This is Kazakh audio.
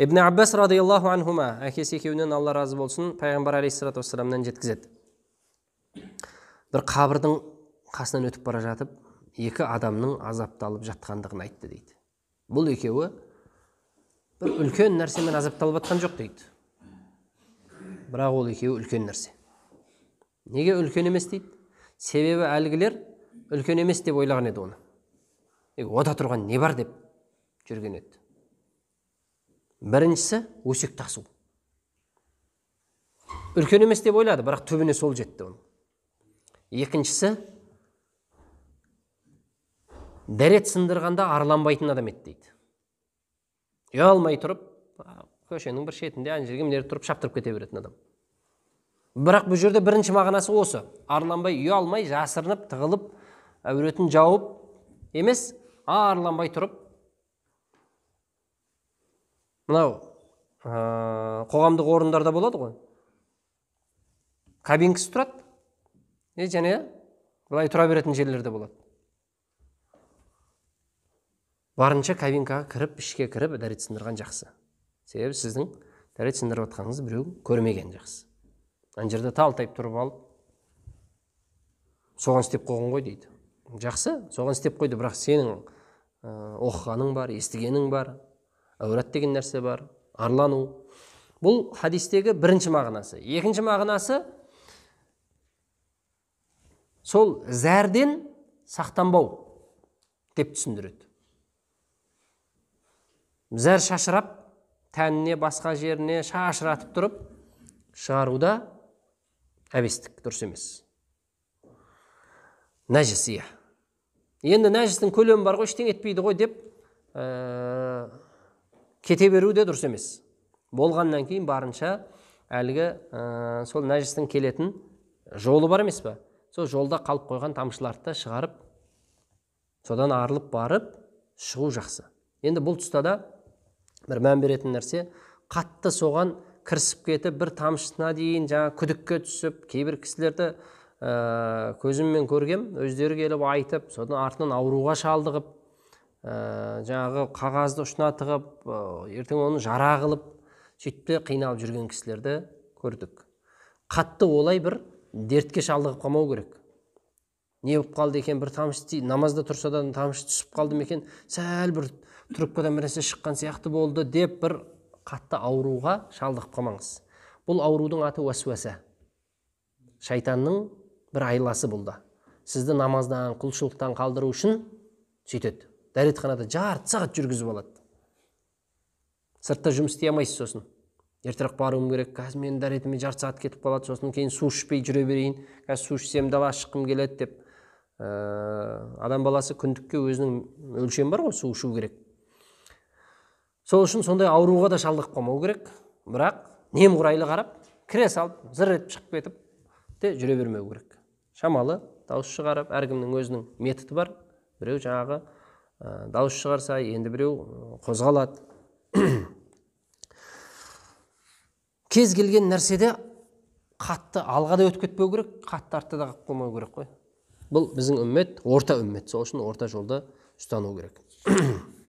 Ибн Аббас радиаллаху анхума, әкесі екеуінен Алла разы болсын, пайғамбар алейхиссалату вассаламнан жеткізеді. Бір қабірдің қасынан өтіп бара жатып, екі адамның азапталып жатқандығын айтты дейді. Бұл екеуі бір үлкен нәрсемен азапталып жатқан жоқ дейді. Бірақ ол екеуі үлкен нәрсе. Неге үлкен емес дейді? Себебі әлгілер үлкен емес деп ойлаған еді оны. Ода тұрған не бар деп жүрген еді. Біріншісі өсек тасу. Үлкен емес деп ойлады, бірақ түбіне сол жетті оның. Екіншісі дәрет сындырғанда арланбайтын адам еді дейді. Ұялмай тұрып, көшенің бір шетінде ана жерге міне тұрып шаптырып кете беретін адам. Бірақ бұл жерде бірінші мағынасы осы. Арланбай, ұялмай, жасырынып, тығылып, әуретін жауып емес, арланбай тұрып. Мынау қоғамдық орындарда болады ғой. Кабинкасы тұрады. Және былай тұра беретін жерлерде болады. Барынша кабинкаға кіріп, ішке кіріп, дәрет сындырған жақсы. Себебі сіздің дәрет сындырып отқаныңызды біреу көрмеген жақсы. Ана жерде талтайып тұрып алып, соған істеп қойған ғой дейді. Жақсы, соған істеп қойды, бірақ сенің оқығаның бар, естігенің бар, әурат деген нәрсе бар, арлану. Бұл хадистегі бірінші мағынасы. Екінші мағынасы сол зәрден сақтанбау деп түсіндіреді. Зәр шашырап, тәніне, басқа жеріне шашыратып тұрып, шығаруда әбестік, дұрыс емес. Нәжіс, иә. Енді нәжістің көлемі бар ғой, ештеңе етпейді ғой деп кете беру де дұрыс емес. Болғаннан кейін барынша әлгі сол нәжістің келетін жолы бар емес па? Сол жолда қалып қойған тамшыларды шығарып, содан арылып барып, шығу жақсы. Енді бұл тұста да бір мән беретін нәрсе, қатты соған кірісіп кетіп, бір тамшысына дейін жаңа күдікке түсіп, кейбір кісілерді көзіммен көргем, өздері келіп айтып, содан артынан ауруға шалдығып, жаңағы қағазды ұшына тығып, ертең оны жара қылып, сөйтіп қиналып жүрген кісілерді көрдік. Қатты олай бір дертке шалдығып қалмау керек. Не болып қалды екен, бір тамшы, намазда тұрса да тамшы түсіп қалды екен, сәл бір трубкадан бір нәрсе шыққан сияқты болды деп бір қатты ауруға шалдығып қалмаңыз. Бұл аурудың аты уәсуәсә. Шайтанның бір айласы бұлда. Сізді намаздан, құлшылықтан қалдыру үшін сөйтеді. Дәретханада жарты сағат жүргізіп алады. Сыртта жұмыс істей алмайсыз сосын. Ертерек баруым керек, қазір менің дәретіме жарты сағат кетіп қалады, сосын кейін су ішпей жүре берейін, қазір су ішсем дала шыққым келеді деп. Адам баласы күндікке өзінің өлшемі бар ғой, су ішу керек. Сол үшін сондай ауруға да шалдығып қалмау керек, бірақ немқұрайлы қарап, кіре салып, зыр етіп шығып кетіп те жүре бермеу керек. Шамалы дауыс шығарып, әркімнің өзінің методы бар. Біреу жаңағы дауыс шығарса, енді біреу қозғалады. Кез келген нәрседе қатты алға да өтіп кетпеу керек, қатты артта да қалып қоймау керек қой. Бұл біздің үммет, орта үммет, сол үшін орта жолда ұстану керек.